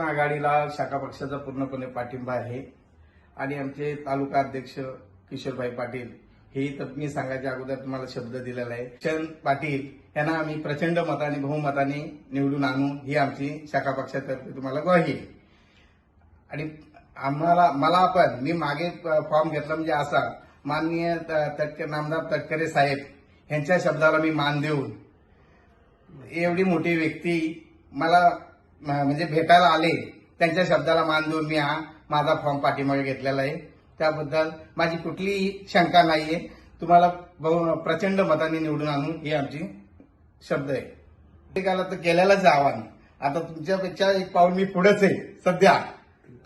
आघाडीला शाखा पक्षाचा पूर्णपणे पाठिंबा आहे आणि आमचे तालुका अध्यक्ष किशोरभाई पाटील हे तर मी सांगायच्या अगोदर तुम्हाला शब्द दिलेला आहे. किशन पाटील यांना आम्ही प्रचंड मताने बहुमताने निवडून आणू ही आमची शाखा पक्षातर्फे तुम्हाला ग्वाही आहे. आणि मला पण मी मागे फॉर्म घेतला म्हणजे असा माननीय नामदार तटकरे साहेब यांच्या शब्दाला मी मान देऊन एवढी मोठी व्यक्ती मला म्हणजे भेटायला आले त्यांच्या शब्दाला मान देऊन मी हा माझा फॉर्म पाठीमागे घेतलेला आहे. त्याबद्दल माझी कुठलीही शंका नाहीये. तुम्हाला प्रचंड मताने निवडून आणू ही आमची शब्द आहे. प्रत्येकाला तर केलेलंच आव्हान. आता तुमच्यापेक्षा एक पाऊल मी पुढेच आहे. सध्या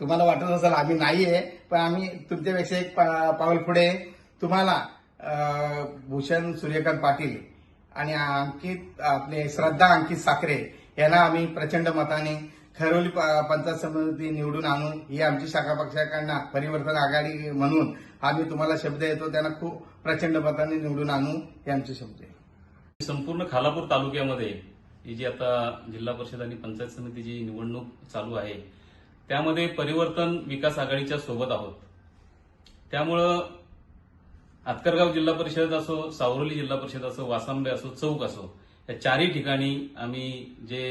तुम्हाला वाटत असेल आम्ही नाहीये, पण आम्ही तुमच्यापेक्षा एक पाऊल पुढे. तुम्हाला भूषण सूर्यकांत पाटील आणि अंकित आपले श्रद्धा अंकित साखरे यांना आम्ही प्रचंड मताने खैरोली पंचायत समिती निवडून आणू ही आमची शाखा पक्षाकडनं परिवर्तन आघाडी म्हणून आम्ही तुम्हाला शब्द देतो. त्यांना खूप प्रचंड मताने निवडून आणू हे आमचे शब्द आहे. संपूर्ण खालापूर तालुक्यामध्ये ही जी आता जिल्हा परिषद आणि पंचायत समितीची निवडणूक चालू आहे त्यामध्ये परिवर्तन विकास आघाडीच्या सोबत आहोत. त्यामुळं आतकरगाव जिल्हा परिषद असो, सावरोली जिल्हा परिषद असो, वासांबे असो, चौक असो या चारही ठिकाणी आम्ही जे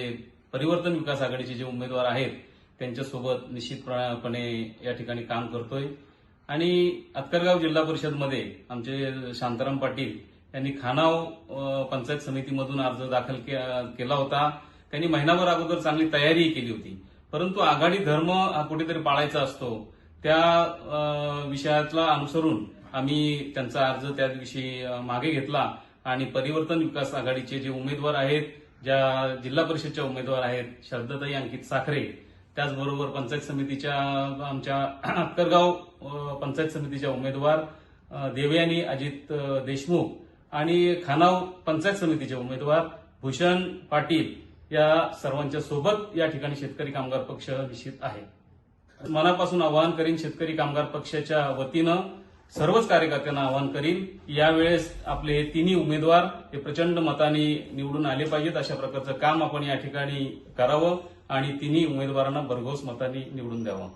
परिवर्तन विकास आघाडीचे जे उमेदवार आहेत त्यांच्यासोबत निश्चितपणे या ठिकाणी काम करतोय. आणि आतकरगाव जिल्हा परिषदमध्ये आमचे शांताराम पाटील यांनी खानाव पंचायत समितीमधून अर्ज दाखल केला होता. त्यांनी महिनाभर अगोदर चांगली तयारीही केली होती. परंतु आघाडी धर्म हा कुठेतरी पाळायचा असतो. त्या विषयाला अनुसरून आम्ही त्यांचा अर्ज त्या दिवशी मागे घेतला आणि परिवर्तन विकास आघाडीचे जे उमेदवार आहेत, ज्या जिल्हा परिषदच्या उमेदवार आहेत श्रद्धाताई अंकित साखरे, त्याचबरोबर पंचायत समितीच्या आमच्या आतकरगाव पंचायत समितीच्या उमेदवार देवयानी अजित देशमुख आणि खानाव पंचायत समितीचे उमेदवार भूषण पाटील या सर्वांच्या सोबत या ठिकाणी शेतकरी कामगार पक्ष निश्चित आहे. मनापासून आवाहन करीन शेतकरी कामगार पक्षाच्या वतीनं सर्वच कार्यकर्त्यांना आवाहन करीन यावेळेस आपले हे तिन्ही उमेदवार हे प्रचंड मताने निवडून आले पाहिजेत. अशा प्रकारचं काम आपण या ठिकाणी करावं आणि तिन्ही उमेदवारांना भरघोस मताने निवडून द्यावं.